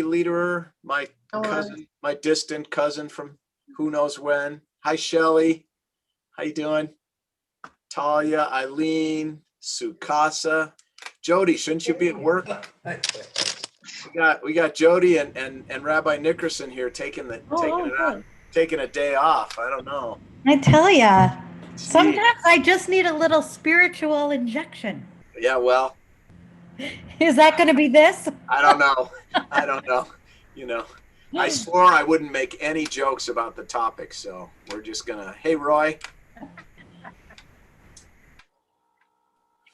Lederer, my cousin, my distant cousin from who knows when. Hi, Shelly. How you doing? Talia, Eileen, Sukasa. Jody, shouldn't you be at work? We got Jody and Rabbi Nickerson here taking a day off. I don't know. I tell ya, sometimes I just need a little spiritual injection. Yeah, well. Is that going to be this? I don't know. I don't know. You know, I swore I wouldn't make any jokes about the topic, so we're just gonna. Hey, Roy.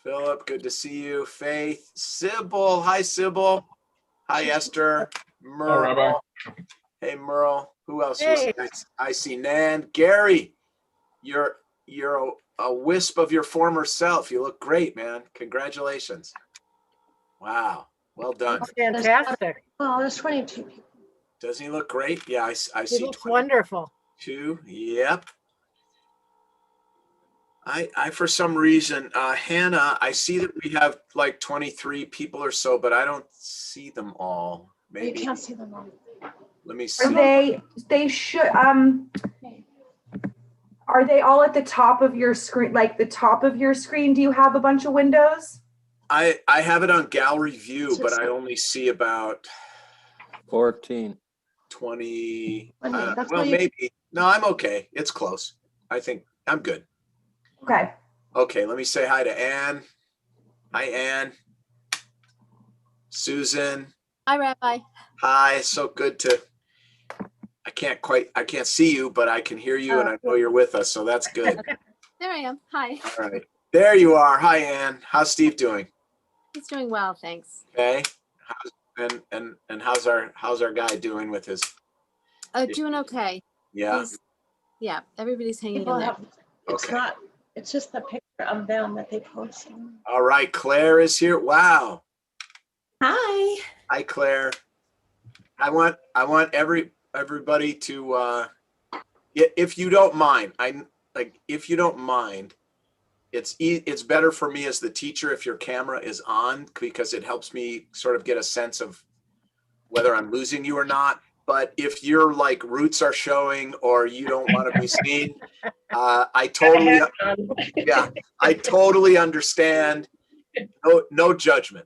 Philip, good to see you. Faith, Sybil. Hi, Sybil. Hi, Esther. Merle. Hi, Rabbi. Hey, Merle. Who else? Hey. I see Nan. Gary, you're a wisp of your former self. You look great, man. Congratulations. Wow. Well done. Fantastic. Oh, there's 22 people. Doesn't he look great? Yeah, I He see. looks wonderful. 22. Yep. I for some reason, Hannah, I see that we have like 23 people or so, but I don't see them all. Maybe You can't see them all. let me see. They should are they all at the top of your screen, like the top of your screen? Do you have a bunch of windows? I have it on gallery view, but I only see about 14. 20. That's Well, why you- maybe. No, I'm okay. It's close. I think I'm good. Okay. Okay, let me say hi to Ann. Hi, Ann. Susan. Hi, Rabbi. Hi. So good to. I can't see you, but I can hear you, and I know you're with us, so that's good. There I am. Hi. All right. There you are. Hi, Ann. How's Steve doing? He's doing well, thanks. Okay. And how's our guy doing with his? Doing okay. Yeah. Yeah, everybody's hanging People in there. have, it's Okay. not, it's just the picture of them that they post. All right. Claire is here. Wow. Hi. Hi, Claire. I want everybody to if you don't mind, if you don't mind, it's better for me as the teacher if your camera is on, because it helps me sort of get a sense of whether I'm losing you or not. But if your like roots are showing or you don't want to be seen, I totally understand. No judgment.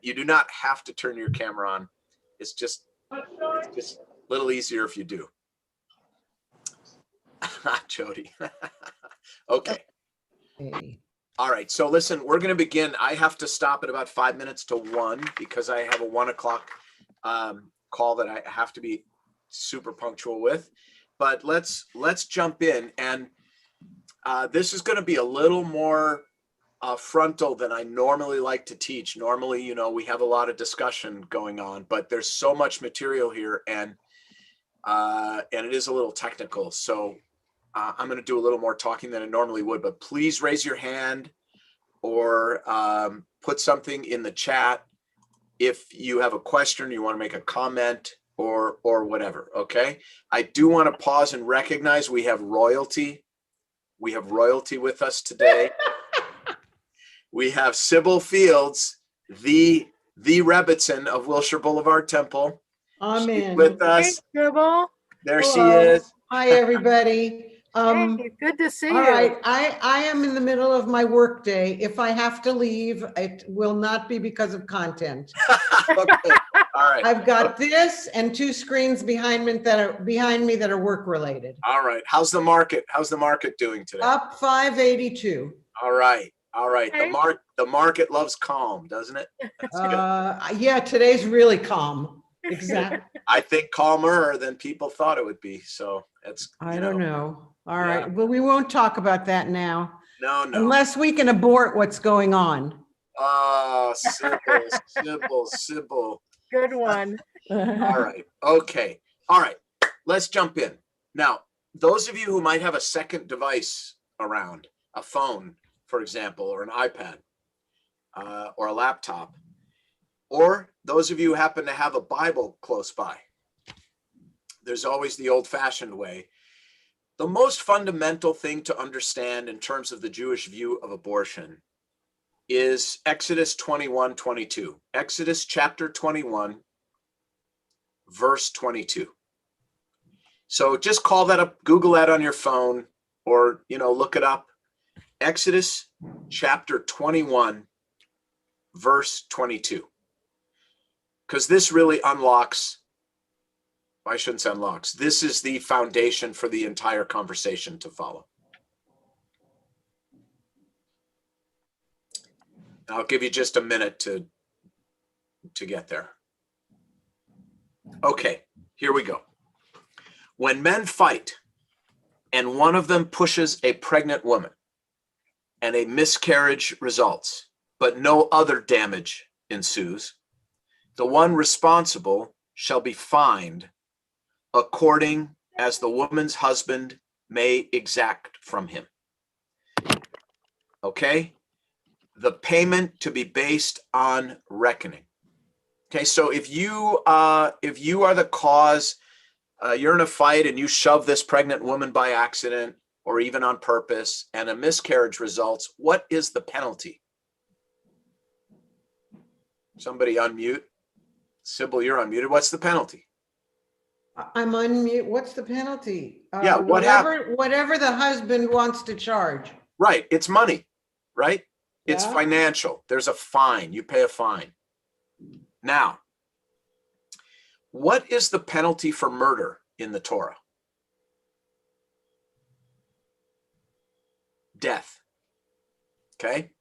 You do not have to turn your camera on. It's just a little easier if you do. Jody. Okay. All right. So listen, we're going to begin. I have to stop at about 5 minutes to 1 because I have a 1 o'clock call that I have to be super punctual with. But let's jump in. And this is going to be a little more frontal than I normally like to teach. Normally, you know, we have a lot of discussion going on, but there's so much material here, and it is a little technical. So I'm going to do a little more talking than I normally would, but please raise your hand or put something in the chat if you have a question, you want to make a comment or whatever. Okay. I do want to pause and recognize we have royalty. We have royalty with us today. We have Sybil Fields, the Rebbitzin of Wilshire Boulevard Temple. Amen. She's with us. Hey, Sybil. There Hello. she is. Hi, everybody. Hey, good to see All you. right, I am in the middle of my workday. If I have to leave, it will not be because of content. Okay. All right. I've got this and 2 screens behind me that are work related. All right. How's the market? How's the market doing today? Up 582. All right. All right. Okay. The market loves calm, doesn't it? That's good. Yeah, today's really calm. Exactly. I think calmer than people thought it would be. So it's. I don't know. All Yeah. right, well, we won't talk about that now. No. Unless we can abort what's going on. Oh, Sybil. Good one. All right. Okay. All right. Let's jump in. Now, those of you who might have a second device around, a phone, for example, or an iPad, or a laptop, or those of you who happen to have a Bible close by, there's always the old-fashioned way. The most fundamental thing to understand in terms of the Jewish view of abortion is Exodus 21:22. Exodus chapter 21, verse 22. So just call that up, Google that on your phone, or, look it up. Exodus chapter 21, verse 22. Because this really unlocks, I shouldn't say unlocks, this is the foundation for the entire conversation to follow. I'll give you just a minute to get there. Okay, here we go. When men fight and one of them pushes a pregnant woman and a miscarriage results, but no other damage ensues, the one responsible shall be fined according as the woman's husband may exact from him. Okay? The payment to be based on reckoning. Okay, so if you are the cause, you're in a fight and you shove this pregnant woman by accident or even on purpose, and a miscarriage results, what is the penalty? Somebody unmute. Sybil, you're unmuted. What's the penalty? I'm unmute. What's the penalty? Yeah, what happened? Whatever the husband wants to charge. Right, it's money, right? It's Yeah. financial. There's a fine. You pay a fine. Now, what is the penalty for murder in the Torah? Death. Okay?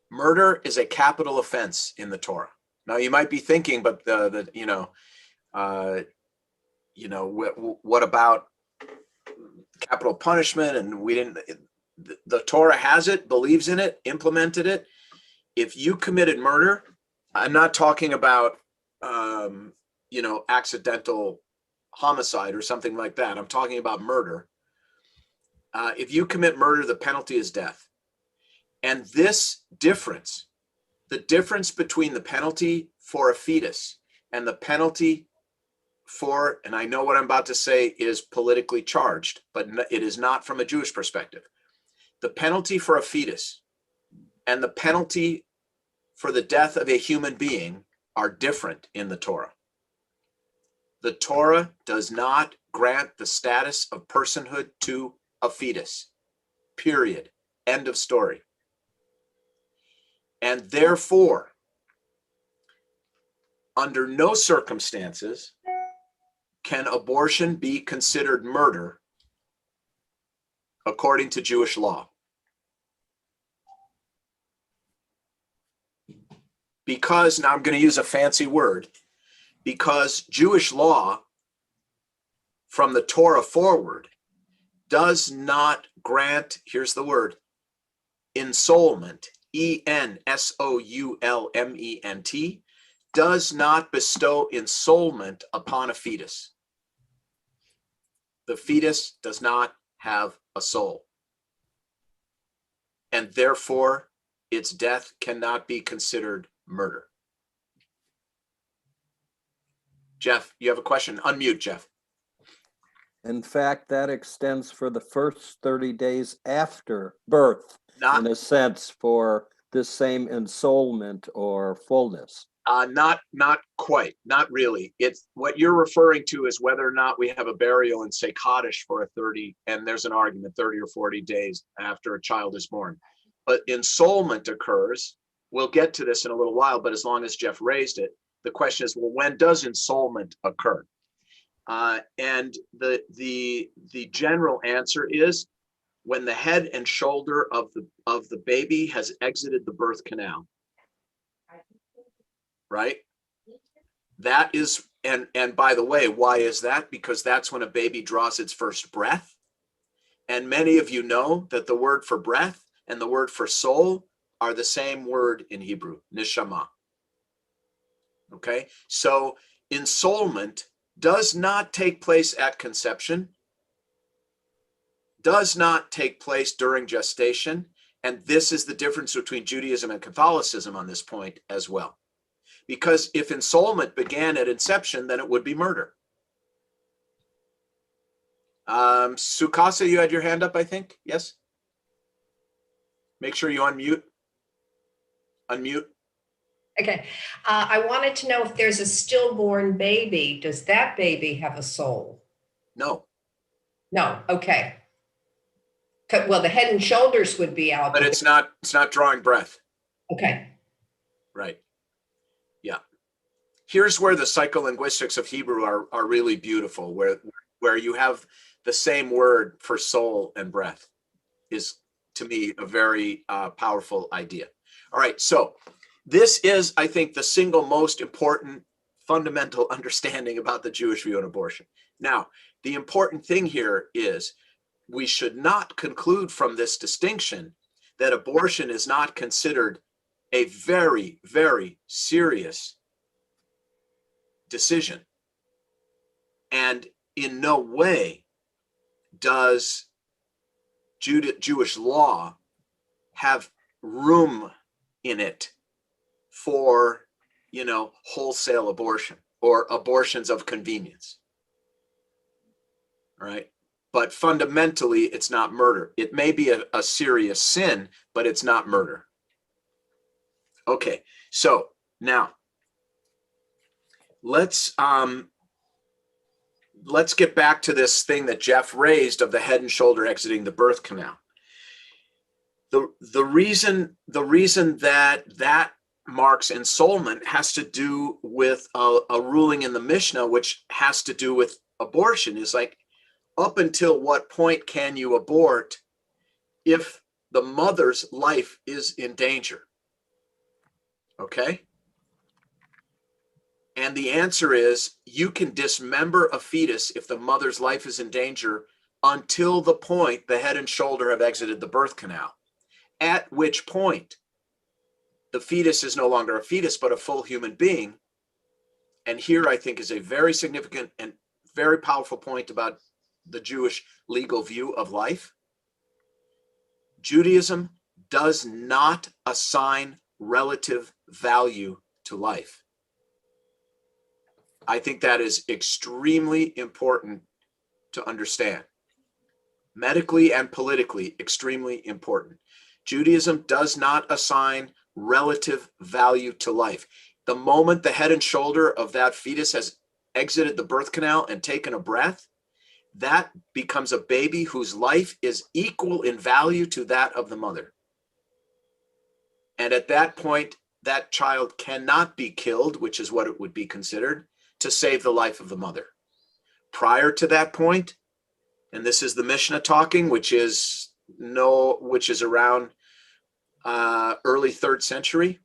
Murder is a capital offense in the Torah. Now you might be thinking, but what about capital punishment? And we didn't. The Torah has it, believes in it, implemented it. If you committed murder, I'm not talking about accidental homicide or something like that. I'm talking about murder. If you commit murder, the penalty is death. And this difference, the difference between the penalty for a fetus and the penalty for, and I know what I'm about to say is politically charged, but it is not from a Jewish perspective. The penalty for a fetus and the penalty for the death of a human being are different in the Torah. The Torah does not grant the status of personhood to a fetus. Period. End of story. And therefore, under no circumstances can abortion be considered murder according to Jewish law. Because, now I'm going to use a fancy word, because Jewish law from the Torah forward does not grant, here's the word, ensoulment, ensoulment, does not bestow ensoulment upon a fetus. The fetus does not have a soul. And therefore, its death cannot be considered murder. Jeff, you have a question? Unmute, Jeff. In fact, that extends for the first 30 days after birth, in a sense, for this same ensoulment or fullness. Not quite, not really. It's what you're referring to is whether or not we have a burial in, say, Kaddish for a 30, and there's an argument 30 or 40 days after a child is born. But ensoulment occurs. We'll get to this in a little while, but as long as Jeff raised it, the question is, well, when does ensoulment occur? And the general answer is when the head and shoulder of the baby has exited the birth canal. Right? That is, and by the way, why is that? Because that's when a baby draws its first breath. And many of you know that the word for breath and the word for soul are the same word in Hebrew, neshama. Okay, so ensoulment does not take place at conception, does not take place during gestation, and this is the difference between Judaism and Catholicism on this point as well. Because if ensoulment began at inception, then it would be murder. Sukasa, you had your hand up, I think. Yes? Make sure you unmute. Unmute. Okay. I wanted to know if there's a stillborn baby, does that baby have a soul? No, No. Okay. Well, the head and shoulders would be out. but it's not drawing breath. Okay. Right. Yeah. Here's where the psycholinguistics of Hebrew are really beautiful, where you have the same word for soul and breath is, to me, a very powerful idea. All right. So this is, I think, the single most important fundamental understanding about the Jewish view on abortion. Now, the important thing here is we should not conclude from this distinction that abortion is not considered a very, very serious decision. And in no way does Jewish law have room in it for, wholesale abortion or abortions of convenience. All right. But fundamentally, it's not murder. It may be a serious sin, but it's not murder. Okay, so now let's get back to this thing that Jeff raised of the head and shoulder exiting the birth canal. The reason that marks ensoulment has to do with a ruling in the Mishnah, which has to do with abortion. Is like, up until what point can you abort if the mother's life is in danger? Okay. And the answer is you can dismember a fetus if the mother's life is in danger until the point the head and shoulder have exited the birth canal, at which point the fetus is no longer a fetus, but a full human being. And here I think is a very significant and very powerful point about the Jewish legal view of life. Judaism does not assign relative value to life. I think that is extremely important to understand. Medically and politically, extremely important. Judaism does not assign relative value to life. The moment the head and shoulder of that fetus has exited the birth canal and taken a breath, that becomes a baby whose life is equal in value to that of the mother. And at that point, that child cannot be killed, which is what it would be considered, to save the life of the mother. Prior to that point, and this is the Mishnah talking, which is around early 3rd century,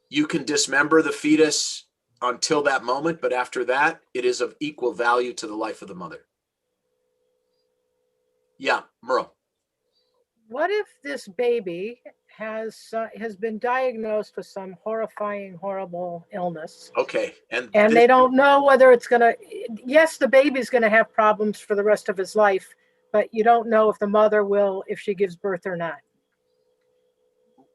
you can dismember the fetus until that moment, but after that, it is of equal value to the life of the mother. Yeah, Merle. What if this baby has been diagnosed with some horrifying, horrible illness? Okay. And they don't know whether it's going to, yes, the baby's going to have problems for the rest of his life, but you don't know if the mother will, if she gives birth or not.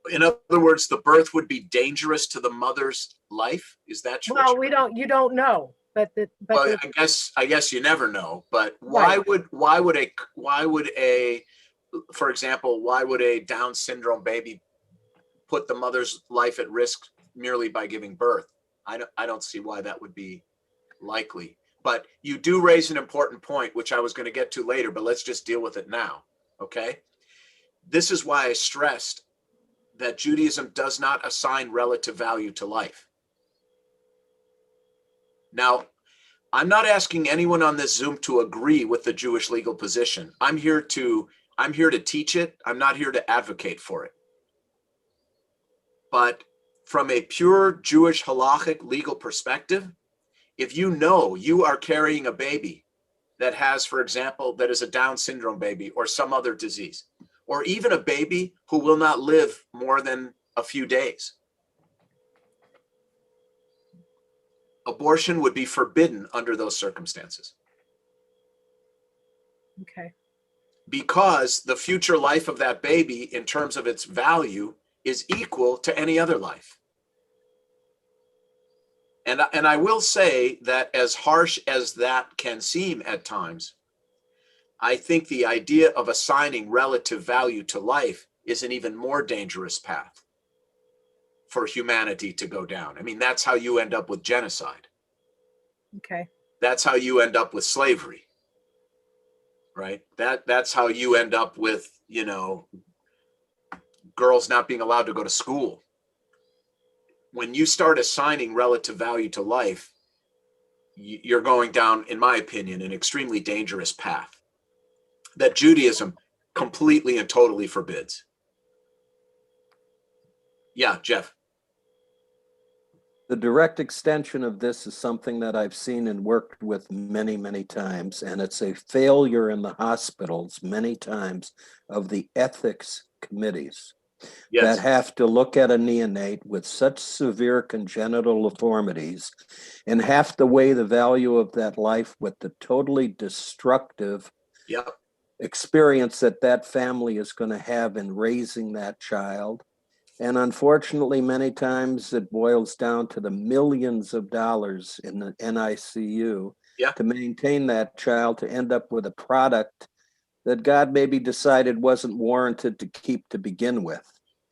In other words, the birth would be dangerous to the mother's life. Is that true? Well, you don't know, but well, I guess you never know. But why would a for example, why would a Down syndrome baby put the mother's life at risk merely by giving birth? I don't see why that would be likely. But you do raise an important point, which I was going to get to later, but let's just deal with it now. Okay. This is why I stressed that Judaism does not assign relative value to life. Now, I'm not asking anyone on this Zoom to agree with the Jewish legal position. I'm here to teach it. I'm not here to advocate for it. But from a pure Jewish halachic legal perspective, if you know you are carrying a baby that has, for example, that is a Down syndrome baby or some other disease, or even a baby who will not live more than a few days, abortion would be forbidden under those circumstances. Okay. Because the future life of that baby, in terms of its value, is equal to any other life. And I will say that as harsh as that can seem at times, I think the idea of assigning relative value to life is an even more dangerous path. for humanity to go down. I mean, that's how you end up with genocide. Okay. That's how you end up with slavery, right? That's how you end up with, you know, girls not being allowed to go to school. When you start assigning relative value to life, you're going down, in my opinion, an extremely dangerous path that Judaism completely and totally forbids. Yeah, Jeff. The direct extension of this is something that I've seen and worked with many, many times, and it's a failure in the hospitals many times of the ethics committees that have to look at a neonate with such severe congenital deformities and have to weigh the value of that life with the totally destructive experience that that family is going to have in raising that child. And unfortunately, many times it boils down to the millions of dollars in the NICU to maintain that child, to end up with a product that God maybe decided wasn't warranted to keep to begin with.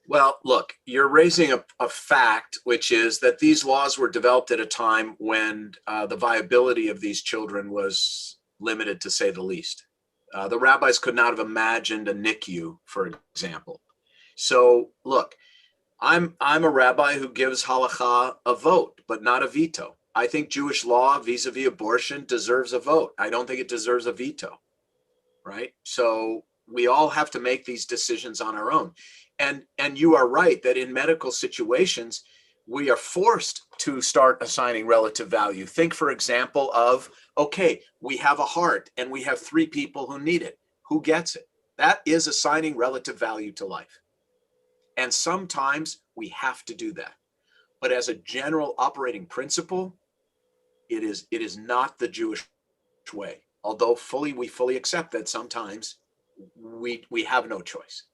Well, look, you're raising a fact, which is that these laws were developed at a time when the viability of these children was limited, to say the least. The rabbis could not have imagined a NICU, for example. So, look, I'm a rabbi who gives halakha a vote, but not a veto. I think Jewish law vis-a-vis abortion deserves a vote. I don't think it deserves a veto, right? So we all have to make these decisions on our own. And you are right that in medical situations, we are forced to start assigning relative value. Think, for example, of, okay, we have a heart and we have 3 people who need it. Who gets it? That is assigning relative value to life. And sometimes we have to do that. But as a general operating principle, it is not the Jewish way. Although we fully accept that sometimes we have no choice.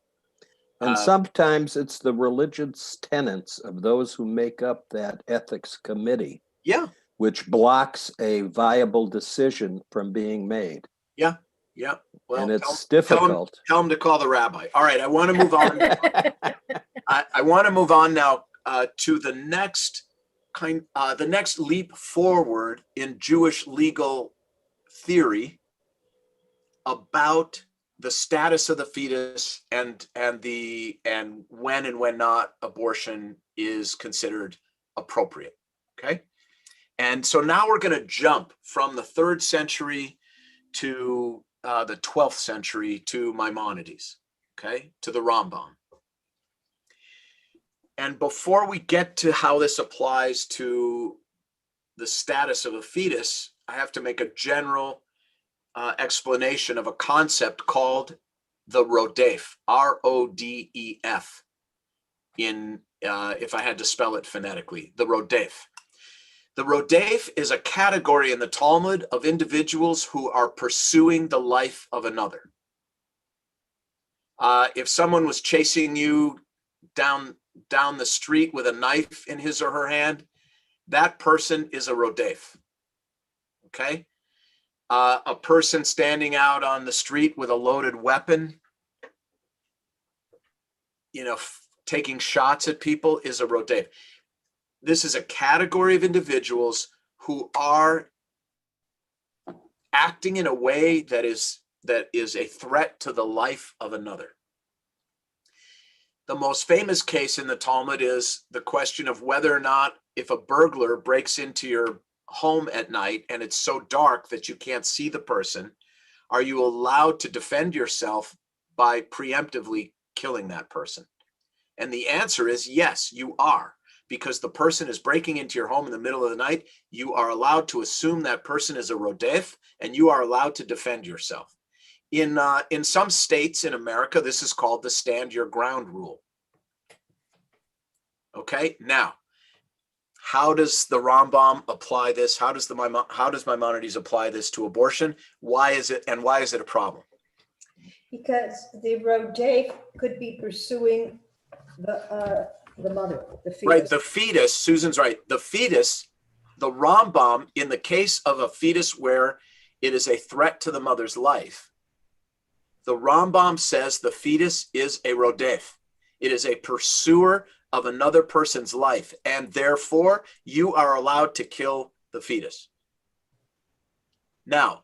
And sometimes it's the religious tenets of those who make up that ethics committee, which blocks a viable decision from being made. Yeah. Well, and it's difficult. Tell them to call the rabbi. All right, I want to move on. I want to move on now to the next leap forward in Jewish legal theory about the status of the fetus and when and when not abortion is considered appropriate. Okay, and so now we're going to jump from the 3rd century to the 12th century to Maimonides, okay, to the Rambam. And before we get to how this applies to the status of a fetus, I have to make a general explanation of a concept called the rodef, R-O-D-E-F, if I had to spell it phonetically, the rodef. The rodef is a category in the Talmud of individuals who are pursuing the life of another. If someone was chasing you down the street with a knife in his or her hand, that person is a rodef. Okay? A person standing out on the street with a loaded weapon, taking shots at people, is a rodef. This is a category of individuals who are acting in a way that is a threat to the life of another. The most famous case in the Talmud is the question of whether or not, if a burglar breaks into your home at night and it's so dark that you can't see the person, are you allowed to defend yourself by preemptively killing that person? And the answer is yes, you are. Because the person is breaking into your home in the middle of the night, you are allowed to assume that person is a rodef, and you are allowed to defend yourself. In some states in America, this is called the stand your ground rule. Okay, now, how does the Rambam apply this? How does Maimonides apply this to abortion? Why is it a problem? Because the rodef could be pursuing the mother, the fetus. Right, the fetus, Susan's right. The fetus, the Rambam, in the case of a fetus where it is a threat to the mother's life, the Rambam says the fetus is a rodef. It is a pursuer of another person's life, and therefore you are allowed to kill the fetus. Now,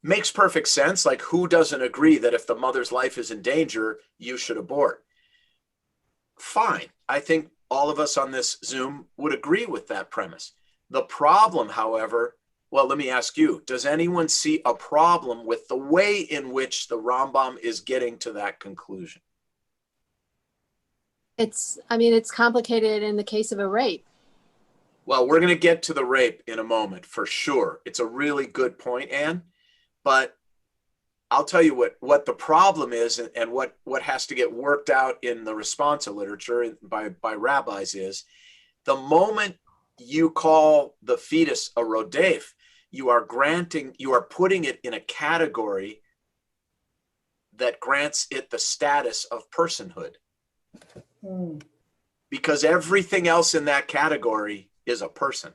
makes perfect sense. Like, who doesn't agree that if the mother's life is in danger, you should abort? Fine. I think all of us on this Zoom would agree with that premise. The problem, however, well, let me ask you, does anyone see a problem with the way in which the Rambam is getting to that conclusion? It's complicated in the case of a rape. Well, we're going to get to the rape in a moment for sure. It's a really good point, Anne. But I'll tell you what the problem is, and what has to get worked out in the responsa literature by rabbis is, the moment you call the fetus a rodef, you are putting it in a category that grants it the status of personhood. Because everything else in that category is a person.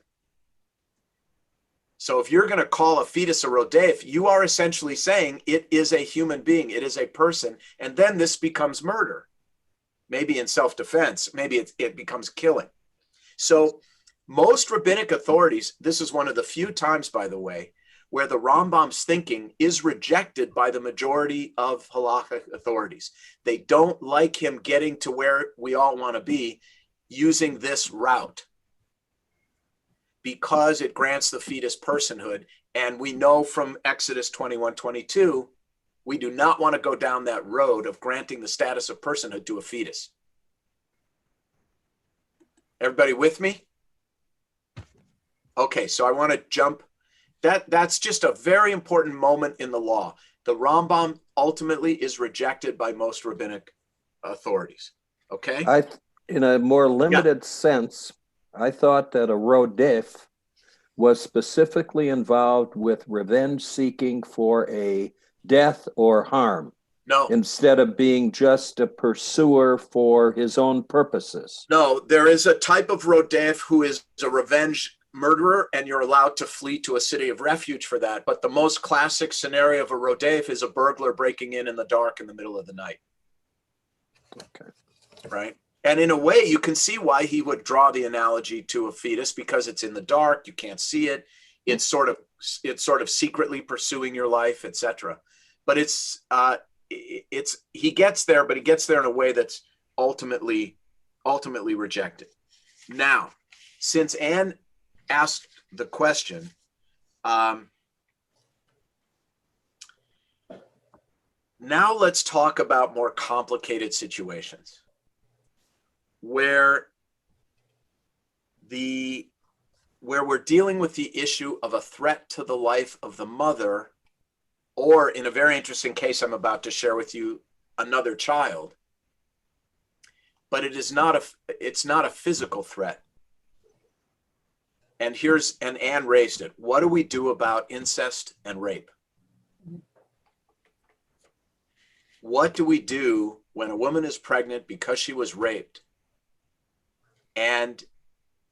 So if you're going to call a fetus a rodef, you are essentially saying it is a human being, it is a person, and then this becomes murder. Maybe in self-defense, maybe it becomes killing. So most rabbinic authorities, this is one of the few times, by the way, where the Rambam's thinking is rejected by the majority of halachic authorities. They don't like him getting to where we all want to be using this route, because it grants the fetus personhood. And we know from Exodus 21:22, we do not want to go down that road of granting the status of personhood to a fetus. Everybody with me? Okay, so I want to jump. That's just a very important moment in the law. The Rambam ultimately is rejected by most rabbinic authorities. Okay? In a more limited sense, I thought that a rodef was specifically involved with revenge seeking for a death or harm. No. Instead of being just a pursuer for his own purposes. No, there is a type of rodef who is a revenge murderer, and you're allowed to flee to a city of refuge for that. But the most classic scenario of a rodef is a burglar breaking in the dark in the middle of the night. Okay. Right? And in a way, you can see why he would draw the analogy to a fetus, because it's in the dark, you can't see it. It's sort of secretly pursuing your life, etc. But he gets there, but he gets there in a way that's ultimately rejected. Now, since Anne asked the question, now let's talk about more complicated situations where we're dealing with the issue of a threat to the life of the mother, or in a very interesting case I'm about to share with you, another child. But it's not a physical threat. And Anne raised it. What do we do about incest and rape? What do we do when a woman is pregnant because she was raped? And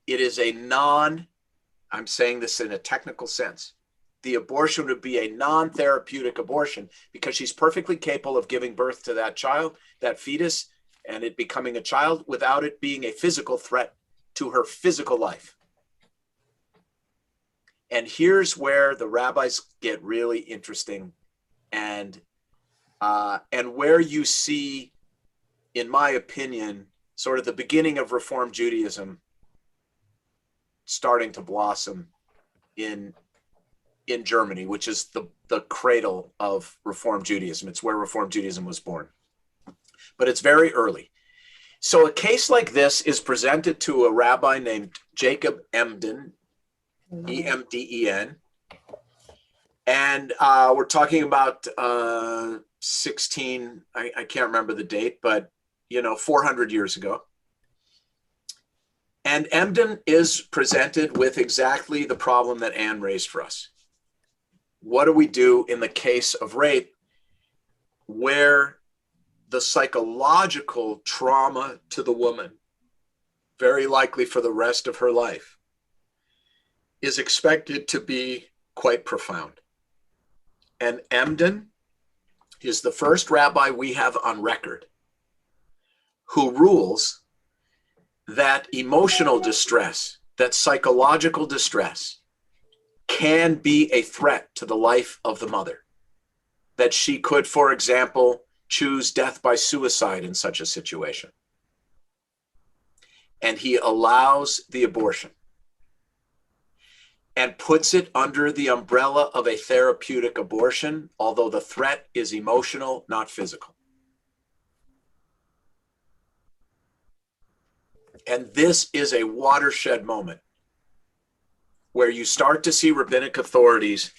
it is I'm saying this in a technical sense, the abortion would be a non-therapeutic abortion because she's perfectly capable of giving birth to that child, that fetus, and it becoming a child without it being a physical threat to her physical life. And here's where the rabbis get really interesting, and where you see, in my opinion, sort of the beginning of Reform Judaism starting to blossom in Germany, which is the cradle of Reform Judaism. It's where Reform Judaism was born. But it's very early. So a case like this is presented to a rabbi named Jacob Emden, E-M-D-E-N. And we're talking about 16, I can't remember the date, but 400 years ago. And Emden is presented with exactly the problem that Anne raised for us. What do we do in the case of rape where the psychological trauma to the woman, very likely for the rest of her life, is expected to be quite profound? And Emden is the first rabbi we have on record who rules that emotional distress, that psychological distress can be a threat to the life of the mother. That she could, for example, choose death by suicide in such a situation. And he allows the abortion and puts it under the umbrella of a therapeutic abortion, although the threat is emotional, not physical. And this is a watershed moment where you start to see rabbinic authorities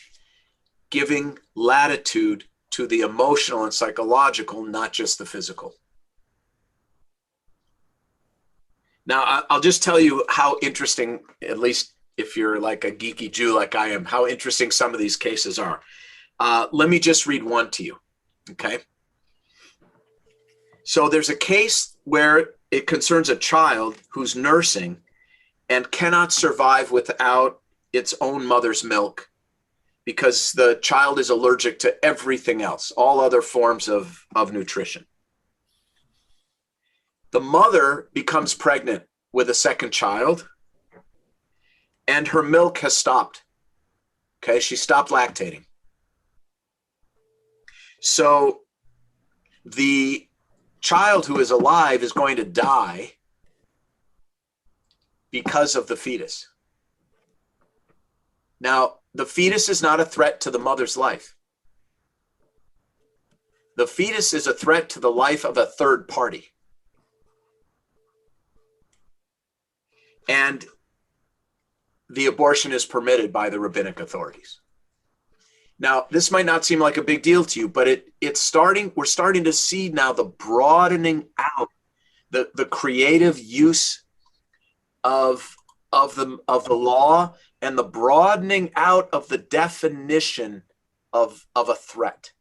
giving latitude to the emotional and psychological, not just the physical. Now, I'll just tell you how interesting, at least if you're like a geeky Jew like I am, how interesting some of these cases are. Let me just read one to you, okay? So there's a case where it concerns a child who's nursing and cannot survive without its own mother's milk because the child is allergic to everything else, all other forms of nutrition. The mother becomes pregnant with a second child and her milk has stopped. Okay, she stopped lactating. So the child who is alive is going to die because of the fetus. Now, the fetus is not a threat to the mother's life. The fetus is a threat to the life of a third party. And the abortion is permitted by the rabbinic authorities. Now, this might not seem like a big deal to you, but we're starting to see now the broadening out, the creative use of the law and the broadening out of the definition of a threat.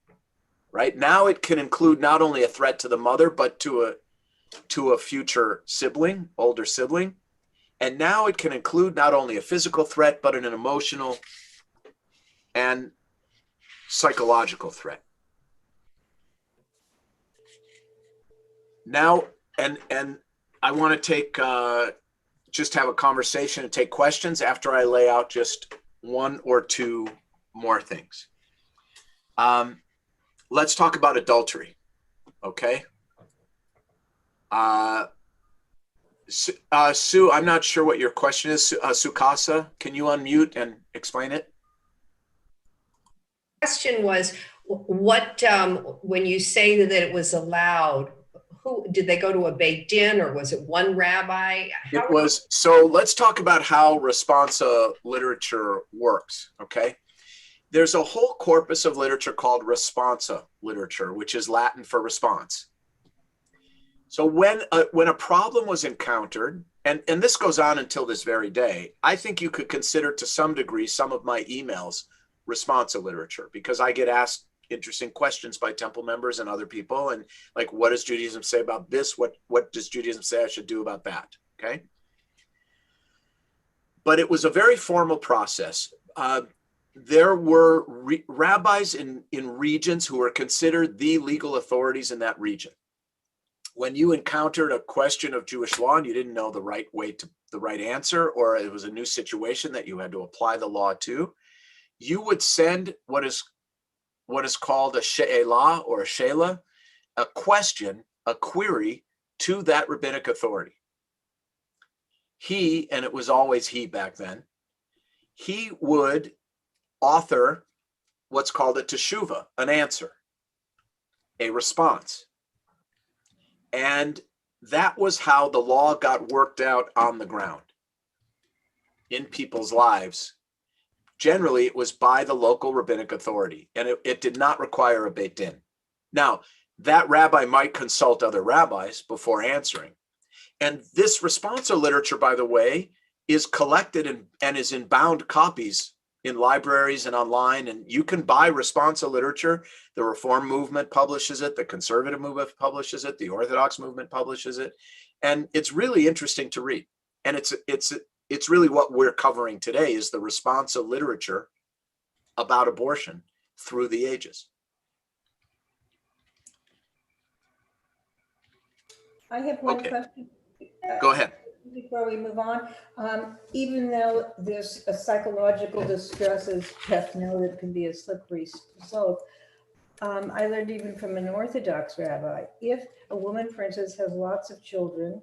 Right? Now it can include not only a threat to the mother, but to a future sibling, older sibling. And now it can include not only a physical threat, but an emotional and psychological threat. Now, and I want to take, just have a conversation and take questions after I lay out just one or two more things. Let's talk about adultery, okay? Sue, I'm not sure what your question is. Sukasa, can you unmute and explain it? Question was, what when you say that it was allowed, who did they go to a Beit Din or was it one rabbi? It was. So let's talk about how responsa literature works, okay? There's a whole corpus of literature called responsa literature, which is Latin for response. So when a problem was encountered, and this goes on until this very day, I think you could consider to some degree some of my emails responsa literature, because I get asked interesting questions by temple members and other people, and like, what does Judaism say about this? What does Judaism say I should do about that? Okay. But it was a very formal process. There were rabbis in regions who were considered the legal authorities in that region. When you encountered a question of Jewish law and you didn't know the right answer, or it was a new situation that you had to apply the law to, you would send what is called a she'elah or a she'ela, a question, a query to that rabbinic authority. He, and it was always he back then, he would author what's called a teshuvah, an answer, a response. And that was how the law got worked out on the ground in people's lives. Generally, it was by the local rabbinic authority, and it did not require a Beit Din. Now, that rabbi might consult other rabbis before answering. And this responsa literature, by the way, is collected and is in bound copies in libraries and online, and you can buy responsa literature. The Reform movement publishes it, the Conservative movement publishes it, the Orthodox movement publishes it, and it's really interesting to read. And it's really what we're covering today is the responsa literature about abortion through the ages. I have one question. Go ahead. Before we move on, even though there's a psychological distress, as Beth noted, can be a slippery slope. I learned even from an Orthodox rabbi, if a woman, for instance, has lots of children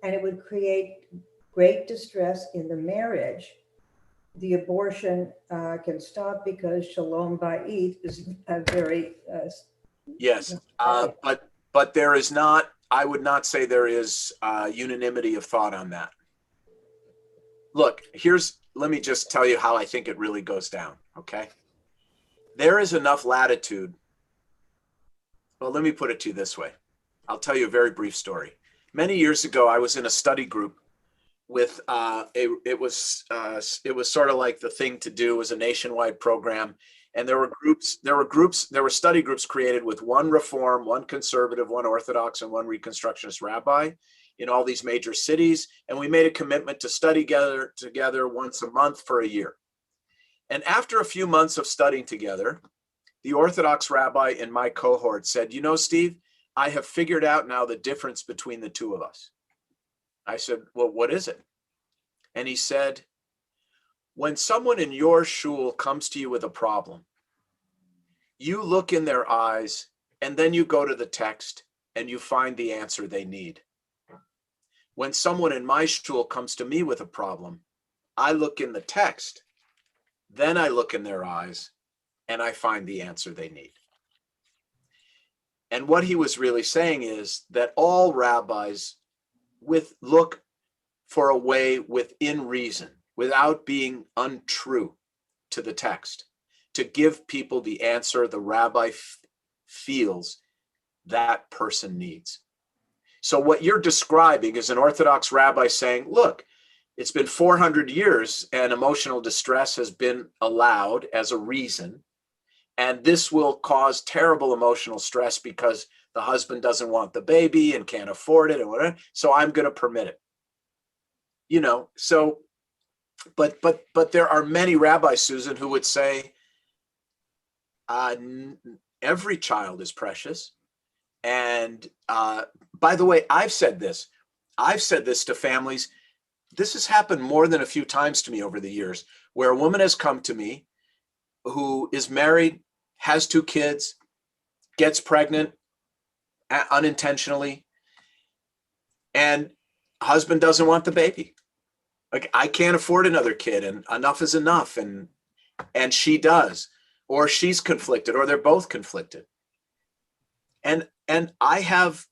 and it would create great distress in the marriage, the abortion can stop because shalom ba'it is a very Yes, but there is not, I would not say there is unanimity of thought on that. Look, let me just tell you how I think it really goes down, okay? There is enough latitude. Well, let me put it to you this way. I'll tell you a very brief story. Many years ago, I was in a study group with it was sort of like the thing to do. It was a nationwide program, and there were study groups created with one Reform, one Conservative, one Orthodox, and one Reconstructionist rabbi in all these major cities, and we made a commitment to study together once a month for a year. And after a few months of studying together, the Orthodox rabbi in my cohort said, "You know, Steve, I have figured out now the difference between the two of us." I said, "Well, what is it?" And he said, "When someone in your shul comes to you with a problem, you look in their eyes and then you go to the text and you find the answer they need. When someone in my shul comes to me with a problem, I look in the text, then I look in their eyes and I find the answer they need." And what he was really saying is that all rabbis look for a way within reason, without being untrue to the text, to give people the answer the rabbi feels that person needs. So what you're describing is an Orthodox rabbi saying, look, it's been 400 years and emotional distress has been allowed as a reason. And this will cause terrible emotional stress because the husband doesn't want the baby and can't afford it and whatever. So I'm going to permit it. You know, so, but there are many rabbis, Susan, who would say, every child is precious. And by the way, I've said this to families. This has happened more than a few times to me over the years, where a woman has come to me who is married, has 2 kids, gets pregnant unintentionally, and husband doesn't want the baby. Like, I can't afford another kid and enough is enough. And she does, or she's conflicted, or they're both conflicted. And I have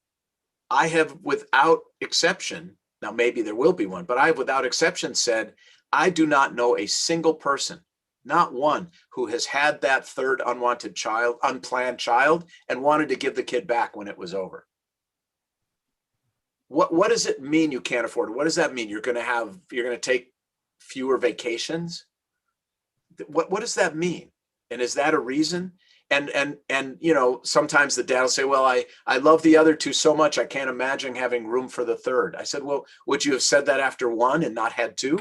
without exception, now maybe there will be one, but I have without exception said, I do not know a single person, not one, who has had that third unwanted child, unplanned child, and wanted to give the kid back when it was over. What does it mean you can't afford it? What does that mean? You're going to take fewer vacations? What does that mean? And is that a reason? And you know, sometimes the dad will say, well, I love the other 2 so much, I can't imagine having room for the third. I said, well, would you have said that after 1 and not had 2?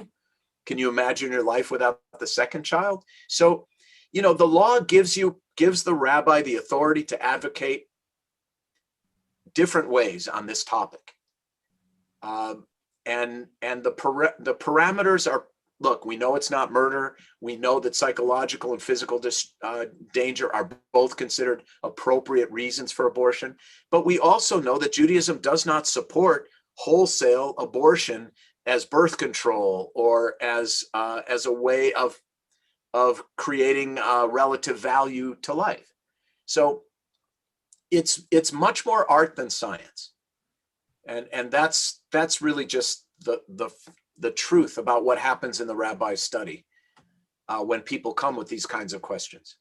Can you imagine your life without the second child? So, you know, the law gives the rabbi the authority to advocate different ways on this topic. And the parameters are, look, we know it's not murder. We know that psychological and physical danger are both considered appropriate reasons for abortion. But we also know that Judaism does not support wholesale abortion as birth control or as a way of creating relative value to life. So it's much more art than science. And that's really just the truth about what happens in the rabbi's study when people come with these kinds of questions.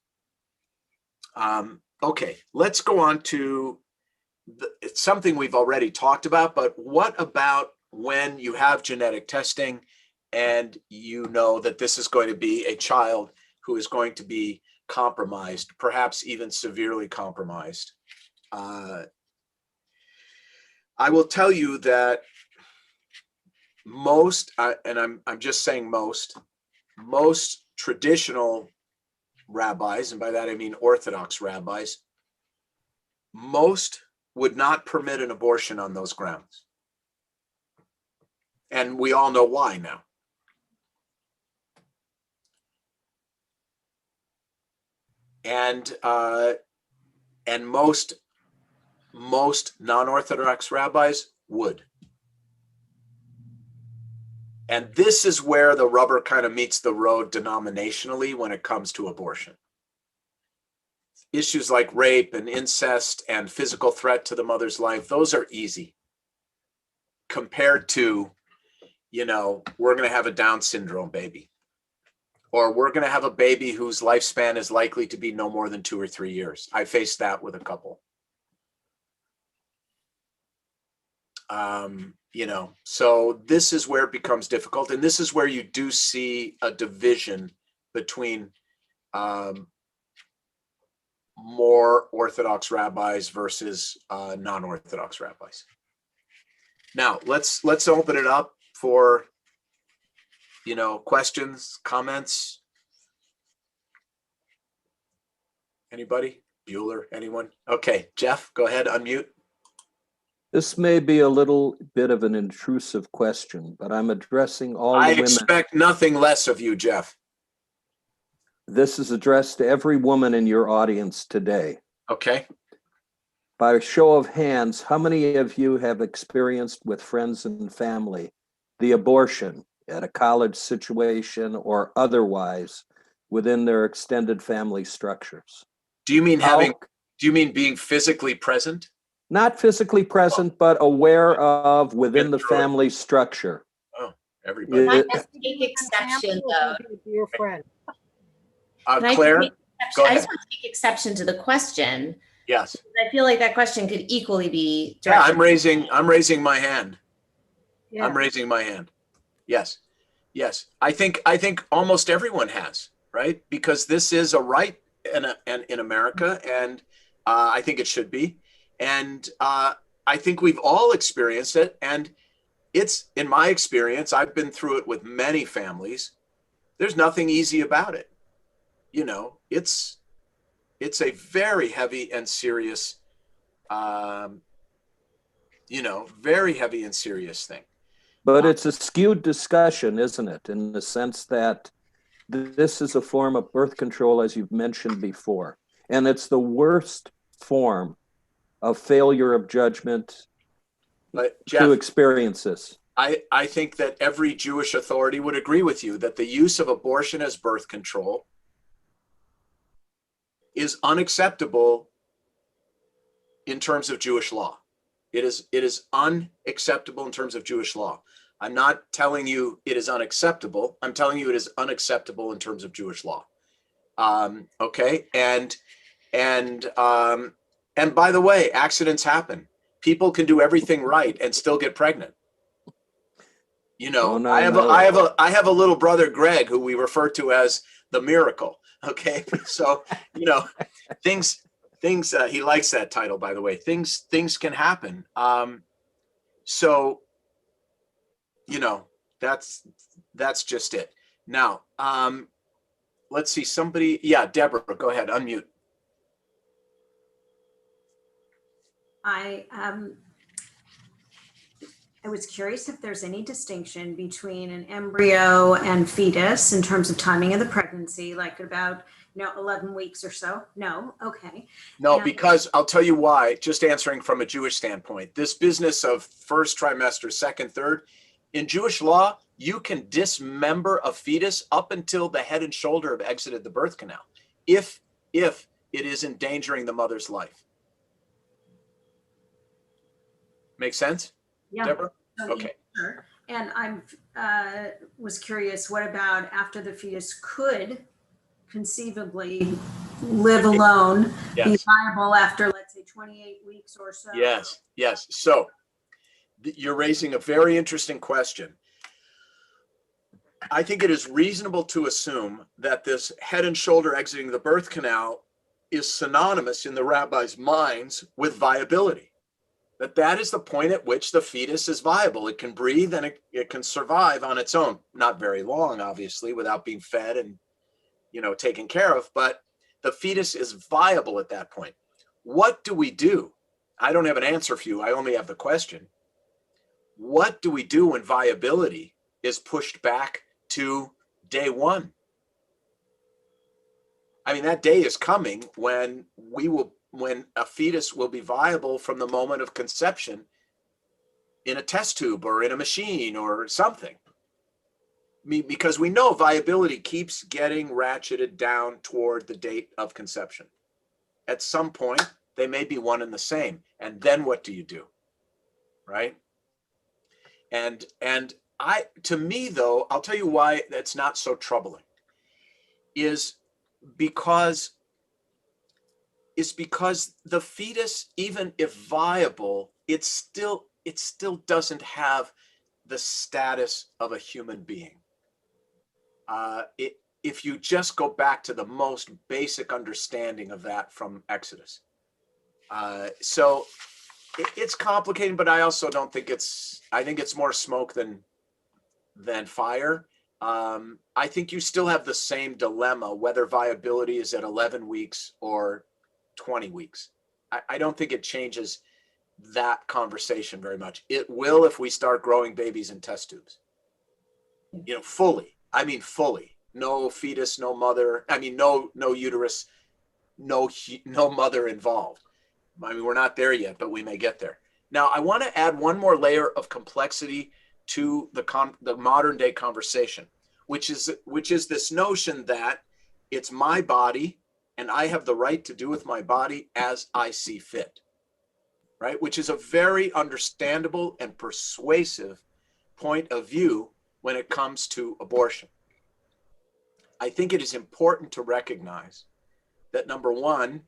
Okay, let's go on to it's something we've already talked about, but what about when you have genetic testing and you know that this is going to be a child who is going to be compromised, perhaps even severely compromised? I will tell you that most, and I'm just saying most traditional rabbis, and by that I mean Orthodox rabbis, most would not permit an abortion on those grounds. And we all know why now. And most non-Orthodox rabbis would. And this is where the rubber kind of meets the road denominationally when it comes to abortion. Issues like rape and incest and physical threat to the mother's life, those are easy compared to, you know, we're going to have a Down syndrome baby, or we're going to have a baby whose lifespan is likely to be no more than 2 or 3 years. I faced that with a couple. You know, so this is where it becomes difficult. And this is where you do see a division between more Orthodox rabbis versus non-Orthodox rabbis. Now, let's open it up for, you know, questions, comments. Anybody? Bueller, anyone? Okay, Jeff, go ahead, unmute. This may be a little bit of an intrusive question, but I'm addressing all the I women. expect nothing less of you, Jeff. This is addressed to every woman in your audience today. Okay. By a show of hands, how many of you have experienced with friends and family the abortion at a college situation or otherwise within their extended family structures? Do you mean do you mean being physically present? Not physically present, but aware of within the family structure. Oh, everybody. Can I just take exception though? Your friend. Claire, go I ahead. just want to take exception to the question. Yes. I feel like that question could equally be Yeah, directed. I'm raising my hand. Yeah. I'm raising my hand. Yes. Yes. I think almost everyone has, right? Because this is a right in America, and I think it should be. And I think we've all experienced it. And it's, in my experience, I've been through it with many families. There's nothing easy about it. You know, it's a very heavy and serious, you know, very heavy and serious thing. But it's a skewed discussion, isn't it? In the sense that this is a form of birth control, as you've mentioned before. And it's the worst form of failure of judgment Jeff, to experience this. I think that every Jewish authority would agree with you that the use of abortion as birth control is unacceptable in terms of Jewish law. It is unacceptable in terms of Jewish law. I'm not telling you it is unacceptable. I'm telling you it is unacceptable in terms of Jewish law. Okay, and by the way, accidents happen. People can do everything right and still get pregnant. You know, Oh, no, I no. have a little brother, Greg, who we refer to as the miracle. Okay, so you know, things. He likes that title, by the way. Things can happen. So, you know, that's just it. Now, let's see. Somebody, yeah, Deborah, go ahead, unmute. I was curious if there's any distinction between an embryo and fetus in terms of timing of the pregnancy, like about 11 weeks or so. No, okay. No, because I'll tell you why. Just answering from a Jewish standpoint, this business of first trimester, second, third, in Jewish law, you can dismember a fetus up until the head and shoulder have exited the birth canal, if it is endangering the mother's life. Make sense? Yeah. Deborah? Okay. Sure. And I was curious, what about after the fetus could conceivably live alone, be viable after, let's say, 28 weeks or so? Yes. So you're raising a very interesting question. I think it is reasonable to assume that this head and shoulder exiting the birth canal is synonymous in the rabbis' minds with viability. That is the point at which the fetus is viable. It can breathe and it can survive on its own. Not very long, obviously, without being fed and, taken care of, but the fetus is viable at that point. What do we do? I don't have an answer for you. I only have the question. What do we do when viability is pushed back to day one? I mean, that day is coming when a fetus will be viable from the moment of conception in a test tube or in a machine or something. I mean, because we know viability keeps getting ratcheted down toward the date of conception. At some point, they may be one and the same. And then what do you do? Right? And to me, though, I'll tell you why that's not so troubling, is because the fetus, even if viable, it still doesn't have the status of a human being. If you just go back to the most basic understanding of that from Exodus. So it's complicated, but I also don't think I think it's more smoke than fire. I think you still have the same dilemma, whether viability is at 11 weeks or 20 weeks. I don't think it changes that conversation very much. It will if we start growing babies in test tubes. Fully. I mean, fully. No fetus, no mother. I mean, no uterus, no mother involved. I mean, we're not there yet, but we may get there. Now, I want to add one more layer of complexity to the modern day conversation, which is this notion that it's my body and I have the right to do with my body as I see fit, right? Which is a very understandable and persuasive point of view when it comes to abortion. I think it is important to recognize that, number one,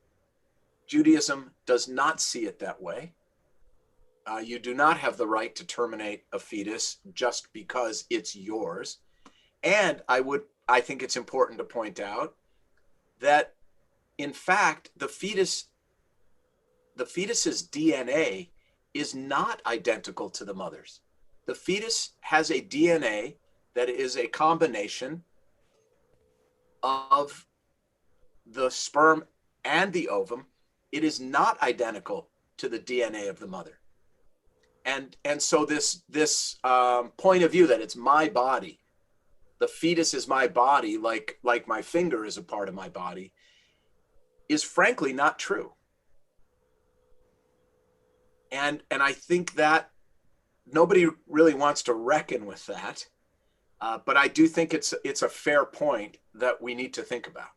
Judaism does not see it that way. You do not have the right to terminate a fetus just because it's yours. And I think it's important to point out that, in fact, the fetus's DNA is not identical to the mother's. The fetus has a DNA that is a combination of the sperm and the ovum. It is not identical to the DNA of the mother. And so this point of view that it's my body, the fetus is my body, like my finger is a part of my body, is frankly not true. And I think that nobody really wants to reckon with that, but I do think it's a fair point that we need to think about.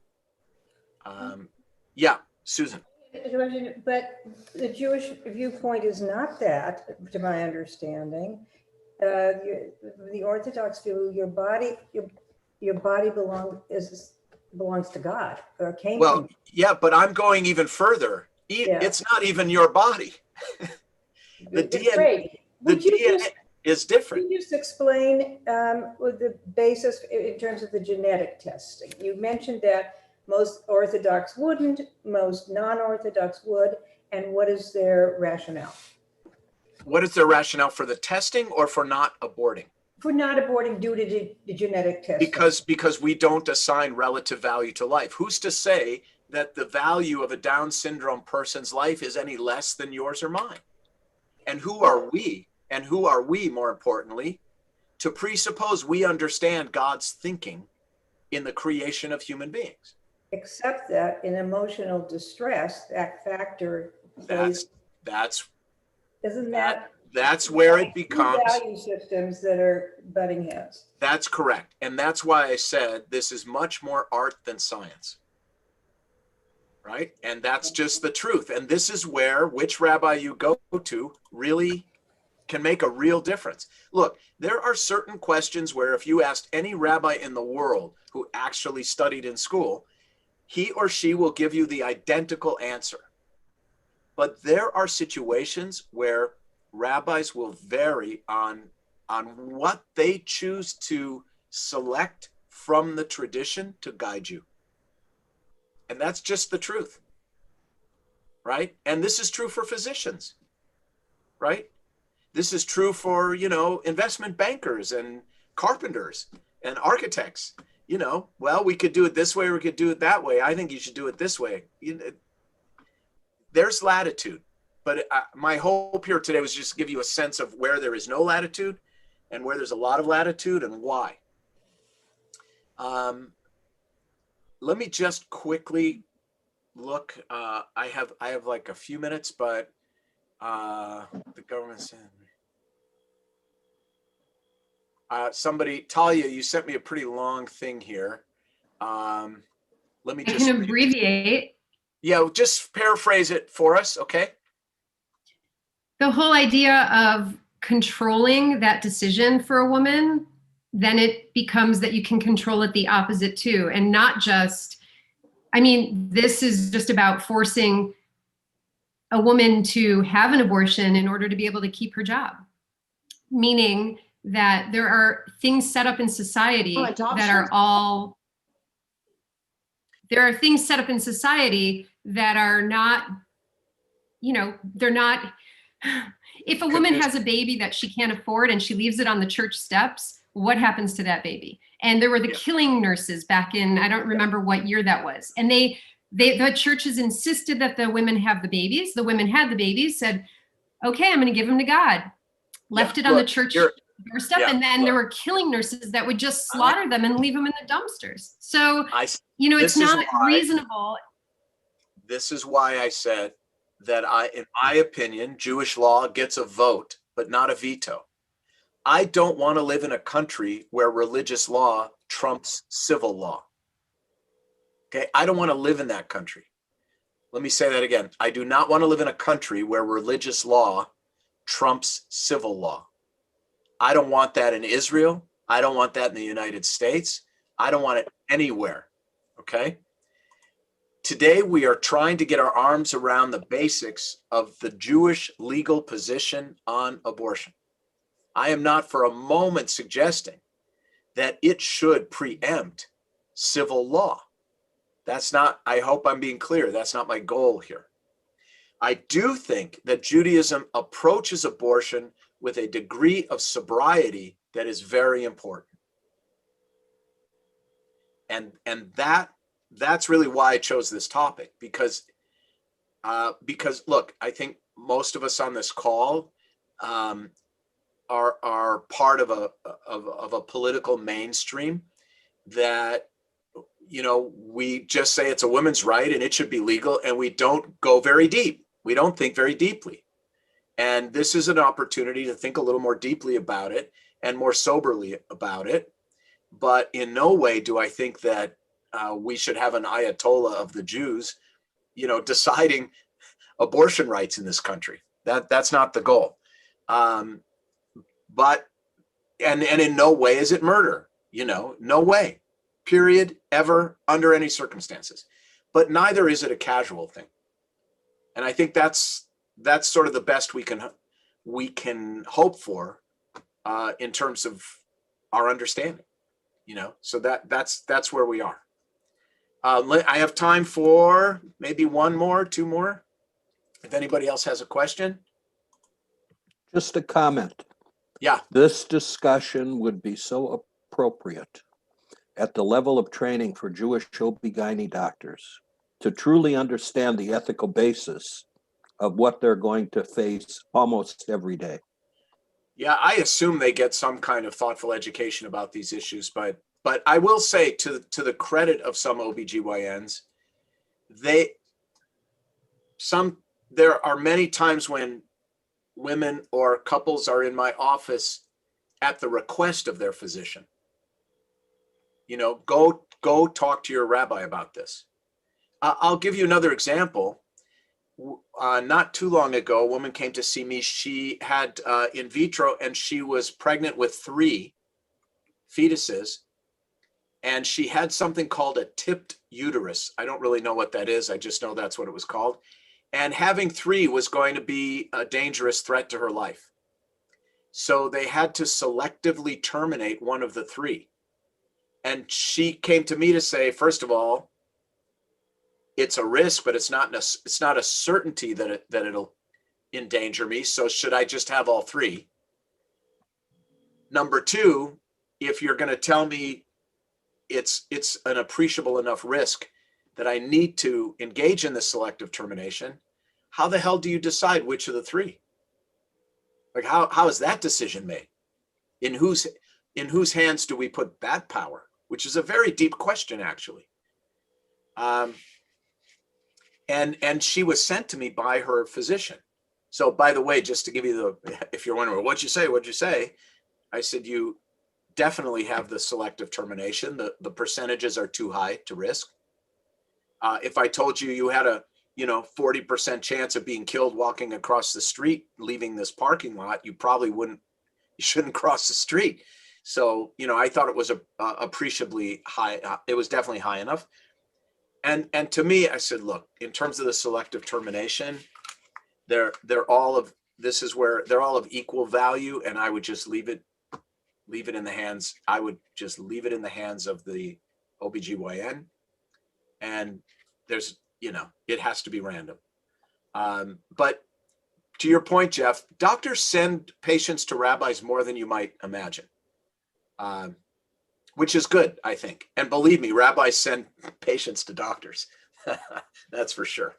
Yeah, Susan. But the Jewish viewpoint is not that, to my understanding. The Orthodox view, your body belongs to God, or came Well, from. yeah, but I'm going even further. It's not even your body. The DNA is different. Can you just explain with the basis in terms of the genetic testing? You mentioned that most Orthodox wouldn't, most non-Orthodox would, and what is their rationale? What is their rationale for the testing or for not aborting? For not aborting due to the genetic testing. Because we don't assign relative value to life. Who's to say that the value of a Down syndrome person's life is any less than yours or mine? And who are we? And who are we, more importantly, to presuppose we understand God's thinking in the creation of human beings? Except that in emotional distress, that factor plays. That's where it becomes value systems that are butting heads. That's correct. And that's why I said this is much more art than science. Right? And that's just the truth. And this is where which rabbi you go to really can make a real difference. Look, there are certain questions where if you asked any rabbi in the world who actually studied in school, he or she will give you the identical answer. But there are situations where rabbis will vary on what they choose to select from the tradition to guide you. And that's just the truth, right? And this is true for physicians, right? This is true for, investment bankers and carpenters and architects. Well, we could do it this way, or we could do it that way. I think you should do it this way. There's latitude. my hope here today was just to give you a sense of where there is no latitude and where there's a lot of latitude and why. Let me just quickly look. I have like a few minutes, but the government's somebody, Talia, you sent me a pretty long thing here. Let me I just can abbreviate. Yeah, just paraphrase it for us, okay? The whole idea of controlling that decision for a woman, then it becomes that you can control it the opposite too. And not just, I mean, this is just about forcing a woman to have an abortion in order to be able to keep her job. Meaning that there are things set up in society that are all, there are things set up in society that are not, you know, they're not, if a woman has a baby that she can't afford and she leaves it on the church steps, what happens to that baby? And there were the killing nurses back in, I don't remember what year that was. And the churches insisted that the women have the babies. The women had the babies, said, okay, I'm going to give them to God. Left it on the church doorstep. And then there were killing nurses that would just slaughter them and leave them in the dumpsters. So, you know, it's not reasonable. This is why I said that in my opinion, Jewish law gets a vote, but not a veto. I don't want to live in a country where religious law trumps civil law. Okay, I don't want to live in that country. Let me say that again. I do not want to live in a country where religious law trumps civil law. I don't want that in Israel. I don't want that in the United States. I don't want it anywhere. Okay? Today, we are trying to get our arms around the basics of the Jewish legal position on abortion. I am not for a moment suggesting that it should preempt civil law. That's not, I hope I'm being clear, that's not my goal here. I do think that Judaism approaches abortion with a degree of sobriety that is very important. And that's really why I chose this topic, because look, I think most of us on this call are part of a political mainstream that, you know, we just say it's a woman's right and it should be legal, and we don't go very deep. We don't think very deeply. And this is an opportunity to think a little more deeply about it and more soberly about it. But in no way do I think that we should have an Ayatollah of the Jews, you know, deciding abortion rights in this country. That's not the goal. But in no way is it murder, you know, no way, period, ever, under any circumstances. But neither is it a casual thing. And I think that's sort of the best we can hope for in terms of our understanding, you know. So that's where we are. I have time for maybe one more, two more. If anybody else has a question. Just a comment. Yeah. This discussion would be so appropriate at the level of training for Jewish OB-GYN doctors to truly understand the ethical basis of what they're going to face almost every day. Yeah, I assume they get some kind of thoughtful education about these issues, but I will say to the credit of some OB-GYNs, there are many times when women or couples are in my office at the request of their physician. You know, go talk to your rabbi about this. I'll give you another example. Not too long ago, a woman came to see me. She had in vitro, and she was pregnant with 3 fetuses, and she had something called a tipped uterus. I don't really know what that is. I just know that's what it was called. And having 3 was going to be a dangerous threat to her life. So they had to selectively terminate one of the 3. And she came to me to say, first of all, it's a risk, but it's not a certainty that it'll endanger me. So should I just have all 3? Number 2, if you're going to tell me it's an appreciable enough risk that I need to engage in the selective termination, how the hell do you decide which of the three? Like, how is that decision made? In whose hands do we put that power? Which is a very deep question, actually. And she was sent to me by her physician. So, by the way, just to give you if you're wondering, what'd you say? I said, you definitely have the selective termination. The percentages are too high to risk. If I told you you had a 40% chance of being killed walking across the street, leaving this parking lot, you shouldn't cross the street. So, I thought it was appreciably high. It was definitely high enough. And to me, I said, look, in terms of the selective termination, they're all of equal value. And I would just leave it in the hands. I would just leave it in the hands of the OBGYN. And there's, it has to be random. But to your point, Jeff, doctors send patients to rabbis more than you might imagine, which is good, I think. And believe me, rabbis send patients to doctors. That's for sure.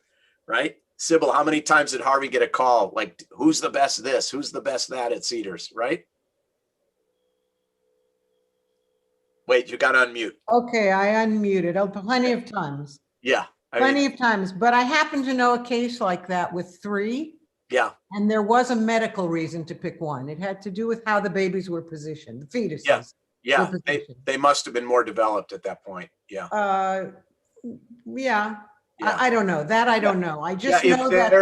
Right? Sybil, how many times did Harvey get a call? Like, who's the best this? Who's the best that at Cedars? Right? Wait, you got to unmute. Okay, I unmuted plenty of times. Yeah. Plenty of times, but I happen to know a case like that with 3. Yeah. And there was a medical reason to pick one. It had to do with how the babies were positioned, the fetuses. Yeah. They must have been more developed at that point. Yeah. Yeah. I don't know that. I don't know. I just know that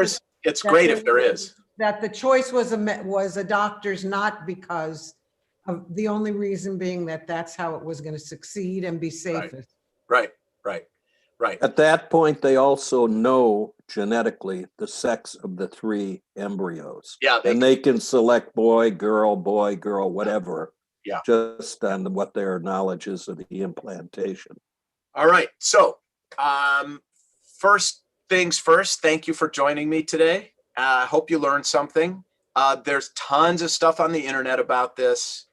it's great if there is. That the choice was a doctor's, not because of the only reason being that that's how it was going to succeed and be safest. Right. At that point, they also know genetically the sex of the 3 embryos. Yeah. And they can select boy, girl, whatever. Yeah. Just on what their knowledge is of the implantation. All right. So, first things first, thank you for joining me today. I hope you learned something. There's tons of stuff on the internet about this.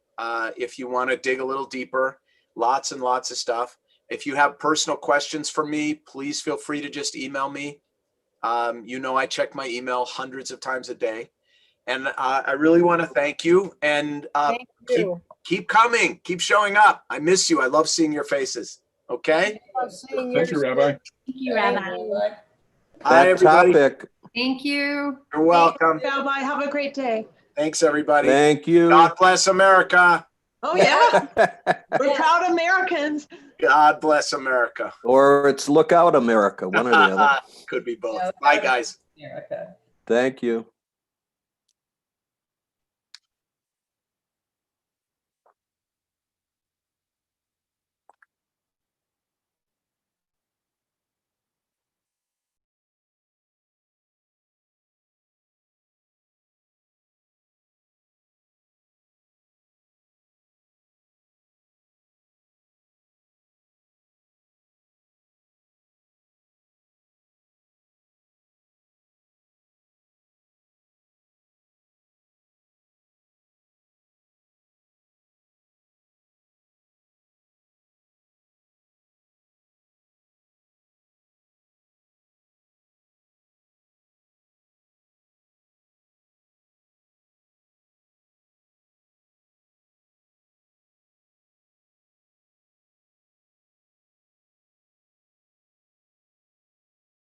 If you want to dig a little deeper, lots and lots of stuff. If you have personal questions for me, please feel free to just email me. I check my email hundreds of times a day. And I really want to thank you. And Thank you. keep coming. Keep showing up. I miss you. I love seeing your faces. Okay? Thank you, Rabbi. Thank you, Rabbi. Hi, everybody. Topic. Thank you. You're welcome. Rabbi, have a great day. Thanks, everybody. Thank you. God bless America. Oh, yeah. We're proud Americans. God bless America. Or it's Look Out America, one or the other. Could be both. Bye, guys. America. Thank you.